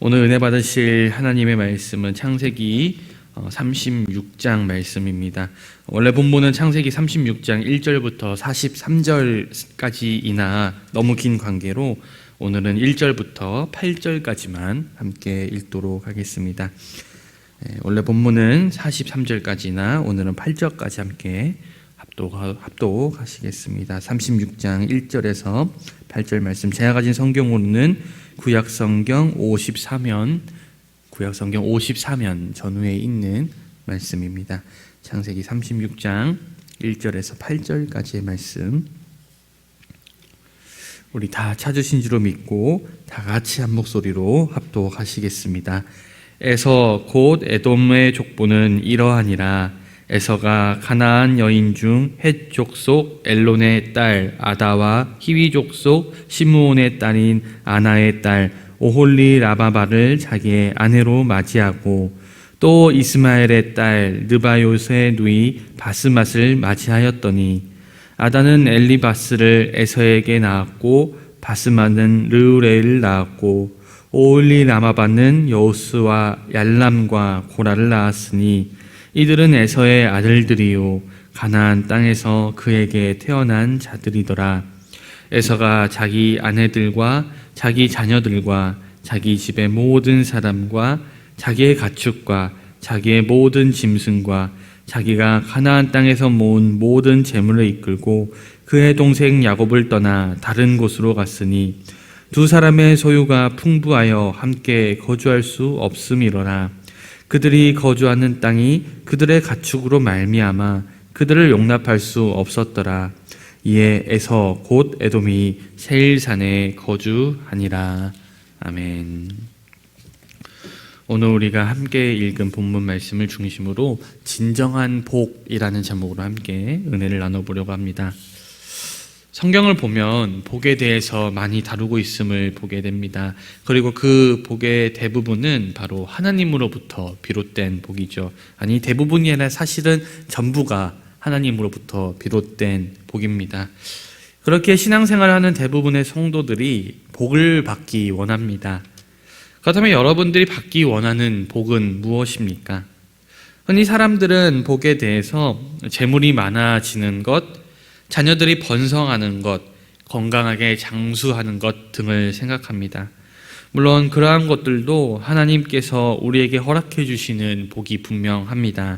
오늘 은혜 받으실 하나님의 말씀은 창세기 36장 말씀입니다. 원래 본문은 창세기 36장 1절부터 43절까지이나 너무 긴 관계로 오늘은 1절부터 8절까지만 함께 읽도록 하겠습니다. 원래 본문은 43절까지나 오늘은 8절까지 함께 합독하시겠습니다. 36장 1절에서 8절 말씀, 제가 가진 성경으로는 구약성경 54면 전후에 있는 말씀입니다. 창세기 36장 1절에서 8절까지의 말씀, 우리 다 찾으신 줄로 믿고 다 같이 한 목소리로 합독하시겠습니다. 에서 곧 에돔의 족보는 이러하니라. 에서가 가나안 여인 중 헷 족속 엘론의 딸 아다와 히위 족속 시므온의 딸인 아나의 딸 오홀리라바바를 자기의 아내로 맞이하고, 또 이스마엘의 딸 느바요스의 누이 바스맛을 맞이하였더니, 아다는 엘리바스를 에서에게 낳았고 바스맛은 르우레를 낳았고, 오홀리라바바는 여우스와 얄람과 고라를 낳았으니 이들은 에서의 아들들이요 가나안 땅에서 그에게 태어난 자들이더라. 에서가 자기 아내들과 자기 자녀들과 자기 집의 모든 사람과 자기의 가축과 자기의 모든 짐승과 자기가 가나안 땅에서 모은 모든 재물을 이끌고 그의 동생 야곱을 떠나 다른 곳으로 갔으니 두 사람의 소유가 풍부하여 함께 거주할 수 없음이로라. 그들이 거주하는 땅이 그들의 가축으로 말미암아 그들을 용납할 수 없었더라. 이에 에서 곧 에돔이 세일산에 거주하니라. 아멘. 오늘 우리가 함께 읽은 본문 말씀을 중심으로 진정한 복이라는 제목으로 함께 은혜를 나눠보려고 합니다. 성경을 보면 복에 대해서 많이 다루고 있음을 보게 됩니다. 그리고 그 복의 대부분은 바로 하나님으로부터 비롯된 복이죠. 아니, 대부분이 아니라 사실은 전부가 하나님으로부터 비롯된 복입니다. 그렇게 신앙생활을 하는 대부분의 성도들이 복을 받기 원합니다. 그렇다면 여러분들이 받기 원하는 복은 무엇입니까? 흔히 사람들은 복에 대해서 재물이 많아지는 것, 자녀들이 번성하는 것, 건강하게 장수하는 것 등을 생각합니다. 물론 그러한 것들도 하나님께서 우리에게 허락해 주시는 복이 분명합니다.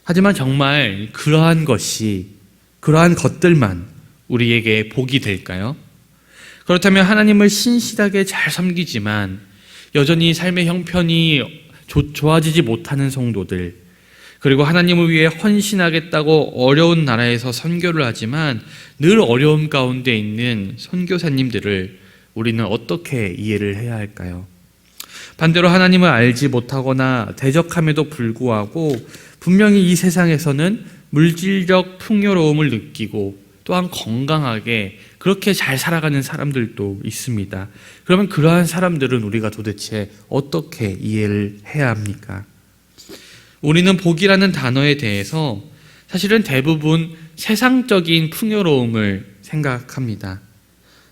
하지만 정말 그러한 것들만 우리에게 복이 될까요? 그렇다면 하나님을 신실하게 잘 섬기지만 여전히 삶의 형편이 좋아지지 못하는 성도들, 그리고 하나님을 위해 헌신하겠다고 어려운 나라에서 선교를 하지만 늘 어려움 가운데 있는 선교사님들을 우리는 어떻게 이해를 해야 할까요? 반대로 하나님을 알지 못하거나 대적함에도 불구하고 분명히 이 세상에서는 물질적 풍요로움을 느끼고 또한 건강하게 그렇게 잘 살아가는 사람들도 있습니다. 그러면 그러한 사람들은 우리가 도대체 어떻게 이해를 해야 합니까? 우리는 복이라는 단어에 대해서 사실은 대부분 세상적인 풍요로움을 생각합니다.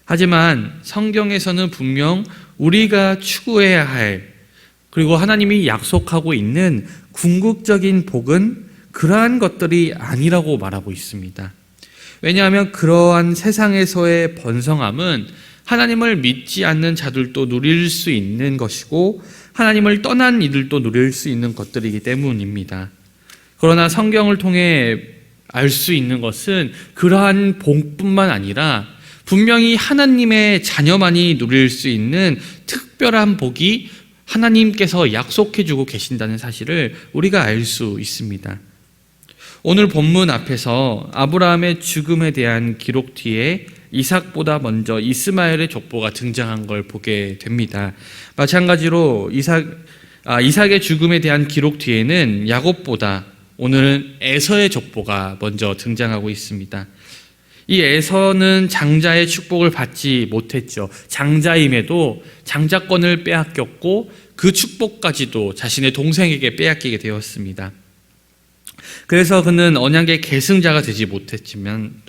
하지만 성경에서는 분명 우리가 추구해야 할, 그리고 하나님이 약속하고 있는 궁극적인 복은 그러한 것들이 아니라고 말하고 있습니다. 왜냐하면 그러한 세상에서의 번성함은 하나님을 믿지 않는 자들도 누릴 수 있는 것이고 하나님을 떠난 이들도 누릴 수 있는 것들이기 때문입니다. 그러나 성경을 통해 알 수 있는 것은 그러한 복뿐만 아니라 분명히 하나님의 자녀만이 누릴 수 있는 특별한 복이 하나님께서 약속해 주고 계신다는 사실을 우리가 알 수 있습니다. 오늘 본문 앞에서 아브라함의 죽음에 대한 기록 뒤에 이삭보다 먼저 이스마엘의 족보가 등장한 걸 보게 됩니다. 마찬가지로 이삭의 죽음에 대한 기록 뒤에는 야곱보다 오늘은 에서의 족보가 먼저 등장하고 있습니다. 이 에서는 장자의 축복을 받지 못했죠. 장자임에도 장자권을 빼앗겼고 그 축복까지도 자신의 동생에게 빼앗기게 되었습니다. 그래서 그는 언약의 계승자가 되지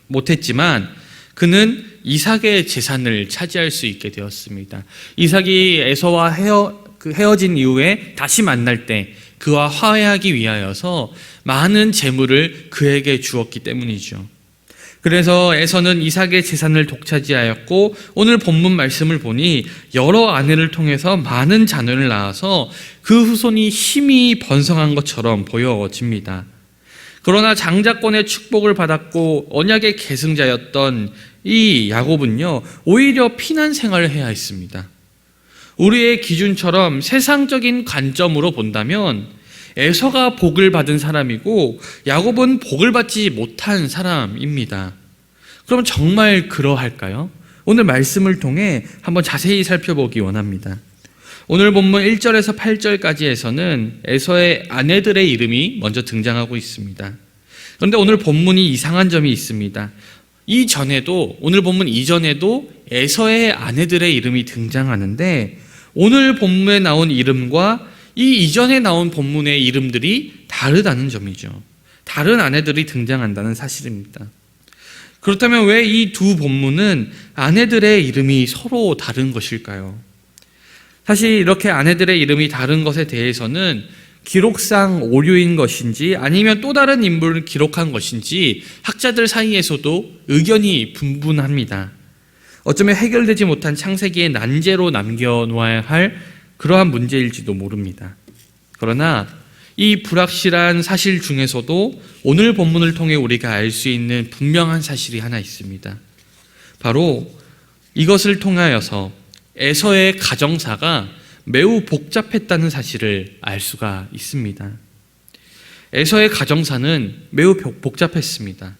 못했지만 그는 이삭의 재산을 차지할 수 있게 되었습니다. 이삭이 에서와 그 헤어진 이후에 다시 만날 때 그와 화해하기 위하여서 많은 재물을 그에게 주었기 때문이죠. 그래서 에서는 이삭의 재산을 독차지하였고 오늘 본문 말씀을 보니 여러 아내를 통해서 많은 자녀를 낳아서 그 후손이 힘이 번성한 것처럼 보여집니다. 그러나 장자권의 축복을 받았고 언약의 계승자였던 이 야곱은요, 오히려 피난 생활을 해야 했습니다. 우리의 기준처럼 세상적인 관점으로 본다면 에서가 복을 받은 사람이고 야곱은 복을 받지 못한 사람입니다. 그럼 정말 그러할까요? 오늘 말씀을 통해 한번 자세히 살펴보기 원합니다. 오늘 본문 1절에서 8절까지에서는 에서의 아내들의 이름이 먼저 등장하고 있습니다. 그런데 오늘 본문이 이상한 점이 있습니다. 오늘 본문 이전에도 에서의 아내들의 이름이 등장하는데 오늘 본문에 나온 이름과 이 이전에 나온 본문의 이름들이 다르다는 점이죠. 다른 아내들이 등장한다는 사실입니다. 그렇다면 왜 이 두 본문은 아내들의 이름이 서로 다른 것일까요? 사실 이렇게 아내들의 이름이 다른 것에 대해서는 기록상 오류인 것인지 아니면 또 다른 인물을 기록한 것인지 학자들 사이에서도 의견이 분분합니다. 어쩌면 해결되지 못한 창세기의 난제로 남겨놓아야 할 그러한 문제일지도 모릅니다. 그러나 이 불확실한 사실 중에서도 오늘 본문을 통해 우리가 알 수 있는 분명한 사실이 하나 있습니다. 바로 이것을 통하여서 에서의 가정사가 매우 복잡했다는 사실을 알 수가 있습니다. 에서의 가정사는 매우 복잡했습니다.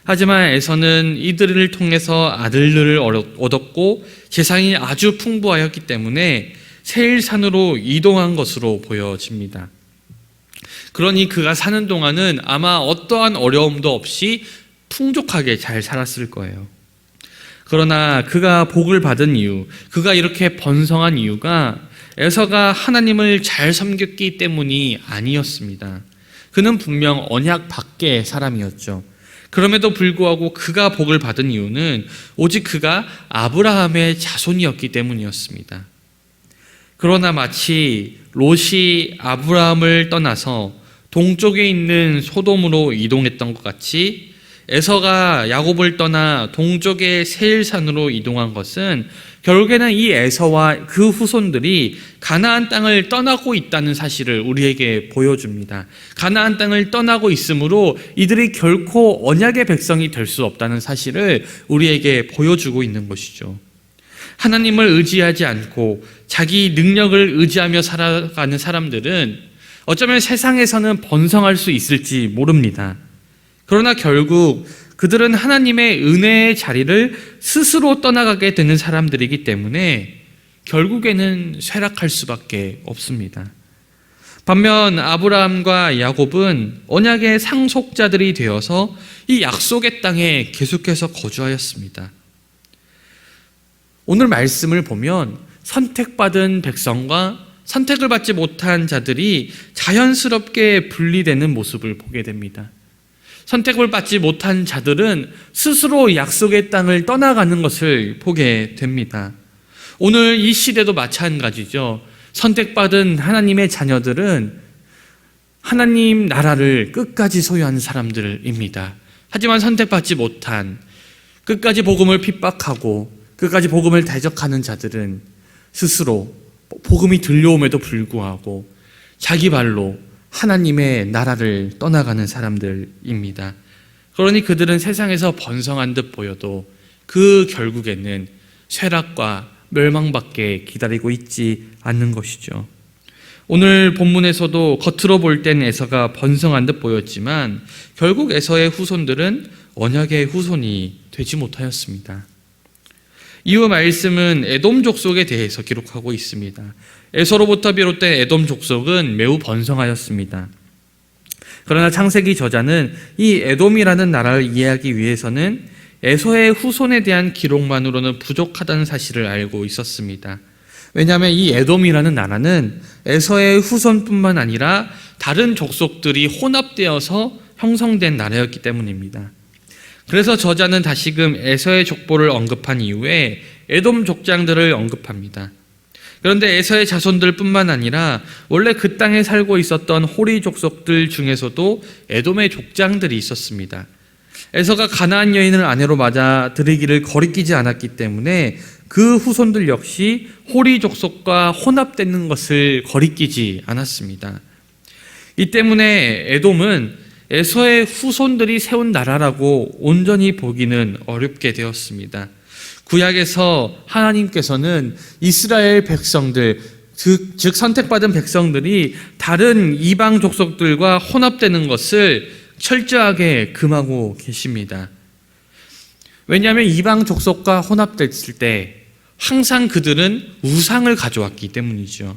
하지만 에서는 이들을 통해서 아들들을 얻었고 재산이 아주 풍부하였기 때문에 세일산으로 이동한 것으로 보여집니다. 그러니 그가 사는 동안은 아마 어떠한 어려움도 없이 풍족하게 잘 살았을 거예요. 그러나 그가 복을 받은 이유, 그가 이렇게 번성한 이유가 에서가 하나님을 잘 섬겼기 때문이 아니었습니다. 그는 분명 언약 밖의 사람이었죠. 그럼에도 불구하고 그가 복을 받은 이유는 오직 그가 아브라함의 자손이었기 때문이었습니다. 그러나 마치 롯이 아브라함을 떠나서 동쪽에 있는 소돔으로 이동했던 것 같이 에서가 야곱을 떠나 동쪽의 세일산으로 이동한 것은 결국에는 이 에서와 그 후손들이 가나안 땅을 떠나고 있다는 사실을 우리에게 보여줍니다. 가나안 땅을 떠나고 있으므로 이들이 결코 언약의 백성이 될 수 없다는 사실을 우리에게 보여주고 있는 것이죠. 하나님을 의지하지 않고 자기 능력을 의지하며 살아가는 사람들은 어쩌면 세상에서는 번성할 수 있을지 모릅니다. 그러나 결국 그들은 하나님의 은혜의 자리를 스스로 떠나가게 되는 사람들이기 때문에 결국에는 쇠락할 수밖에 없습니다. 반면 아브라함과 야곱은 언약의 상속자들이 되어서 이 약속의 땅에 계속해서 거주하였습니다. 오늘 말씀을 보면 선택받은 백성과 선택을 받지 못한 자들이 자연스럽게 분리되는 모습을 보게 됩니다. 선택을 받지 못한 자들은 스스로 약속의 땅을 떠나가는 것을 보게 됩니다. 오늘 이 시대도 마찬가지죠. 선택받은 하나님의 자녀들은 하나님 나라를 끝까지 소유하는 사람들입니다. 하지만 선택받지 못한, 끝까지 복음을 핍박하고 끝까지 복음을 대적하는 자들은 스스로 복음이 들려옴에도 불구하고 자기 발로 하나님의 나라를 떠나가는 사람들입니다. 그러니 그들은 세상에서 번성한 듯 보여도 그 결국에는 쇠락과 멸망밖에 기다리고 있지 않는 것이죠. 오늘 본문에서도 겉으로 볼 땐 에서가 번성한 듯 보였지만 결국 에서의 후손들은 언약의 후손이 되지 못하였습니다. 이후 말씀은 에돔 족속에 대해서 기록하고 있습니다. 에서로부터 비롯된 에돔 족속은 매우 번성하였습니다. 그러나 창세기 저자는 이 에돔이라는 나라를 이해하기 위해서는 에서의 후손에 대한 기록만으로는 부족하다는 사실을 알고 있었습니다. 왜냐하면 이 에돔이라는 나라는 에서의 후손뿐만 아니라 다른 족속들이 혼합되어서 형성된 나라였기 때문입니다. 그래서 저자는 다시금 에서의 족보를 언급한 이후에 에돔 족장들을 언급합니다. 그런데 에서의 자손들뿐만 아니라 원래 그 땅에 살고 있었던 호리 족속들 중에서도 에돔의 족장들이 있었습니다. 에서가 가나안 여인을 아내로 맞아들이기를 거리끼지 않았기 때문에 그 후손들 역시 호리 족속과 혼합되는 것을 거리끼지 않았습니다. 이 때문에 에돔은 에서의 후손들이 세운 나라라고 온전히 보기는 어렵게 되었습니다. 구약에서 하나님께서는 이스라엘 백성들, 즉 선택받은 백성들이 다른 이방 족속들과 혼합되는 것을 철저하게 금하고 계십니다. 왜냐하면 이방 족속과 혼합됐을 때 항상 그들은 우상을 가져왔기 때문이죠.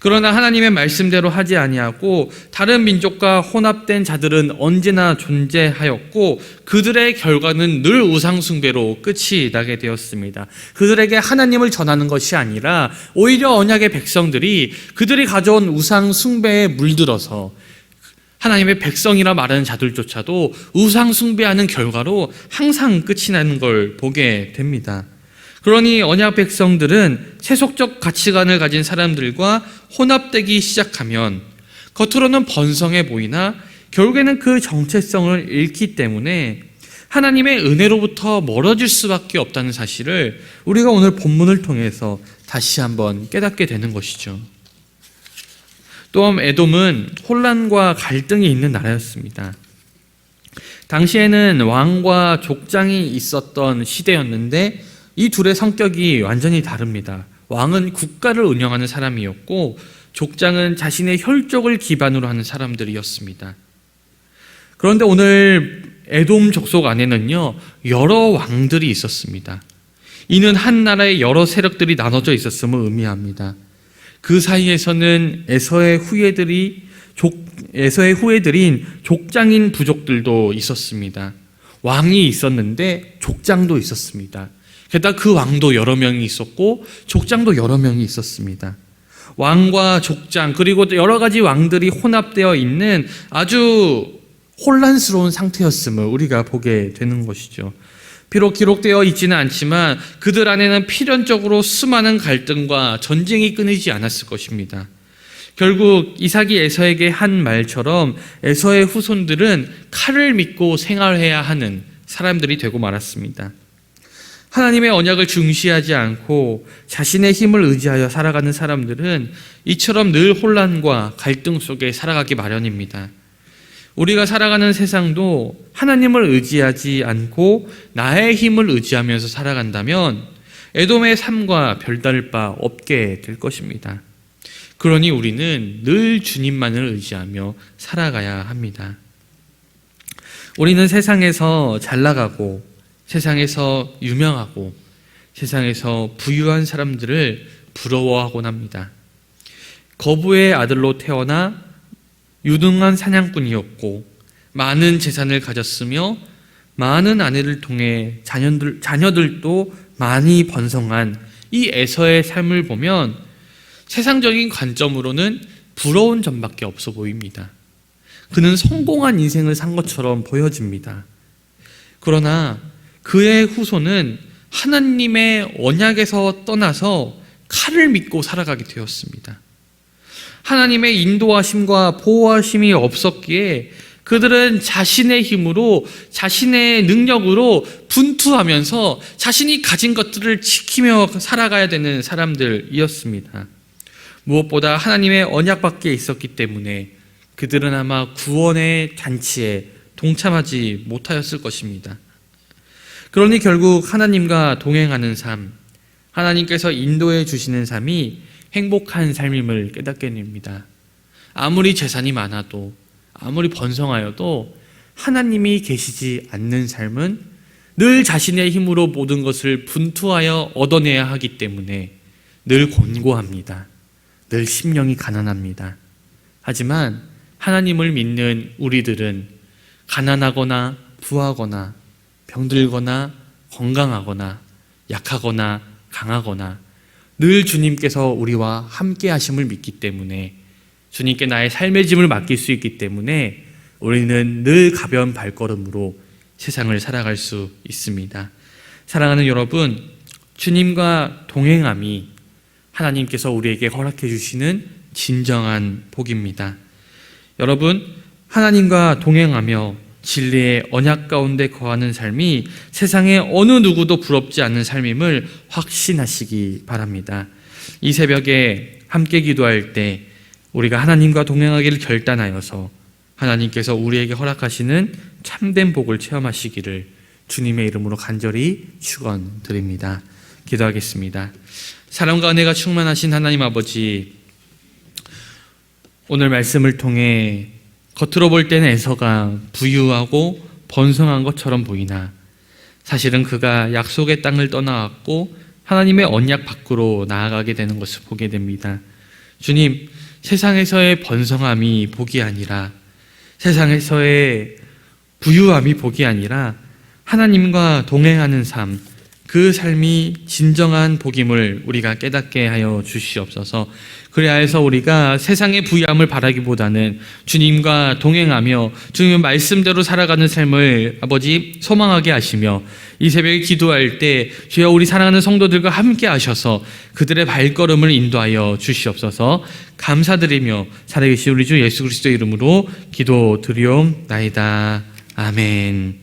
그러나 하나님의 말씀대로 하지 아니하고 다른 민족과 혼합된 자들은 언제나 존재하였고 그들의 결과는 늘 우상 숭배로 끝이 나게 되었습니다. 그들에게 하나님을 전하는 것이 아니라 오히려 언약의 백성들이 그들이 가져온 우상 숭배에 물들어서 하나님의 백성이라 말하는 자들조차도 우상 숭배하는 결과로 항상 끝이 나는 걸 보게 됩니다. 그러니 언약 백성들은 세속적 가치관을 가진 사람들과 혼합되기 시작하면 겉으로는 번성해 보이나 결국에는 그 정체성을 잃기 때문에 하나님의 은혜로부터 멀어질 수밖에 없다는 사실을 우리가 오늘 본문을 통해서 다시 한번 깨닫게 되는 것이죠. 또 에돔은 혼란과 갈등이 있는 나라였습니다. 당시에는 왕과 족장이 있었던 시대였는데 이 둘의 성격이 완전히 다릅니다. 왕은 국가를 운영하는 사람이었고 족장은 자신의 혈족을 기반으로 하는 사람들이었습니다. 그런데 오늘 에돔 족속 안에는요, 여러 왕들이 있었습니다. 이는 한 나라의 여러 세력들이 나눠져 있었음을 의미합니다. 그 사이에서는 에서의 후예들인 족장인 부족들도 있었습니다. 왕이 있었는데 족장도 있었습니다. 게다가 그 왕도 여러 명이 있었고 족장도 여러 명이 있었습니다. 왕과 족장 그리고 여러 가지 왕들이 혼합되어 있는 아주 혼란스러운 상태였음을 우리가 보게 되는 것이죠. 비록 기록되어 있지는 않지만 그들 안에는 필연적으로 수많은 갈등과 전쟁이 끊이지 않았을 것입니다. 결국 이삭이 에서에게 한 말처럼 에서의 후손들은 칼을 믿고 생활해야 하는 사람들이 되고 말았습니다. 하나님의 언약을 중시하지 않고 자신의 힘을 의지하여 살아가는 사람들은 이처럼 늘 혼란과 갈등 속에 살아가기 마련입니다. 우리가 살아가는 세상도 하나님을 의지하지 않고 나의 힘을 의지하면서 살아간다면 에돔의 삶과 별다를 바 없게 될 것입니다. 그러니 우리는 늘 주님만을 의지하며 살아가야 합니다. 우리는 세상에서 잘 나가고 세상에서 유명하고 세상에서 부유한 사람들을 부러워하곤 합니다. 거부의 아들로 태어나 유능한 사냥꾼이었고 많은 재산을 가졌으며 많은 아내를 통해 자녀들도 많이 번성한 이 에서의 삶을 보면 세상적인 관점으로는 부러운 점밖에 없어 보입니다. 그는 성공한 인생을 산 것처럼 보여집니다. 그러나 그의 후손은 하나님의 언약에서 떠나서 칼을 믿고 살아가게 되었습니다. 하나님의 인도하심과 보호하심이 없었기에 그들은 자신의 힘으로 자신의 능력으로 분투하면서 자신이 가진 것들을 지키며 살아가야 되는 사람들이었습니다. 무엇보다 하나님의 언약 밖에 있었기 때문에 그들은 아마 구원의 잔치에 동참하지 못하였을 것입니다. 그러니 결국 하나님과 동행하는 삶, 하나님께서 인도해 주시는 삶이 행복한 삶임을 깨닫게 됩니다. 아무리 재산이 많아도 아무리 번성하여도 하나님이 계시지 않는 삶은 늘 자신의 힘으로 모든 것을 분투하여 얻어내야 하기 때문에 늘 곤고합니다. 늘 심령이 가난합니다. 하지만 하나님을 믿는 우리들은 가난하거나 부하거나 병들거나 건강하거나 약하거나 강하거나 늘 주님께서 우리와 함께 하심을 믿기 때문에 주님께 나의 삶의 짐을 맡길 수 있기 때문에 우리는 늘 가벼운 발걸음으로 세상을 살아갈 수 있습니다. 사랑하는 여러분, 주님과 동행함이 하나님께서 우리에게 허락해 주시는 진정한 복입니다. 여러분, 하나님과 동행하며 진리의 언약 가운데 거하는 삶이 세상에 어느 누구도 부럽지 않은 삶임을 확신하시기 바랍니다. 이 새벽에 함께 기도할 때 우리가 하나님과 동행하기를 결단하여서 하나님께서 우리에게 허락하시는 참된 복을 체험하시기를 주님의 이름으로 간절히 축원드립니다. 기도하겠습니다. 사랑과 은혜가 충만하신 하나님 아버지, 오늘 말씀을 통해 겉으로 볼 때는 에서가 부유하고 번성한 것처럼 보이나 사실은 그가 약속의 땅을 떠나왔고 하나님의 언약 밖으로 나아가게 되는 것을 보게 됩니다. 주님, 세상에서의 번성함이 복이 아니라, 세상에서의 부유함이 복이 아니라 하나님과 동행하는 삶, 그 삶이 진정한 복임을 우리가 깨닫게 하여 주시옵소서. 그래야 해서 우리가 세상의 부유함을 바라기보다는 주님과 동행하며 주님의 말씀대로 살아가는 삶을 아버지 소망하게 하시며, 이 새벽에 기도할 때 주여 우리 사랑하는 성도들과 함께 하셔서 그들의 발걸음을 인도하여 주시옵소서. 감사드리며 살아계신 우리 주 예수 그리스도의 이름으로 기도드리옵나이다. 아멘.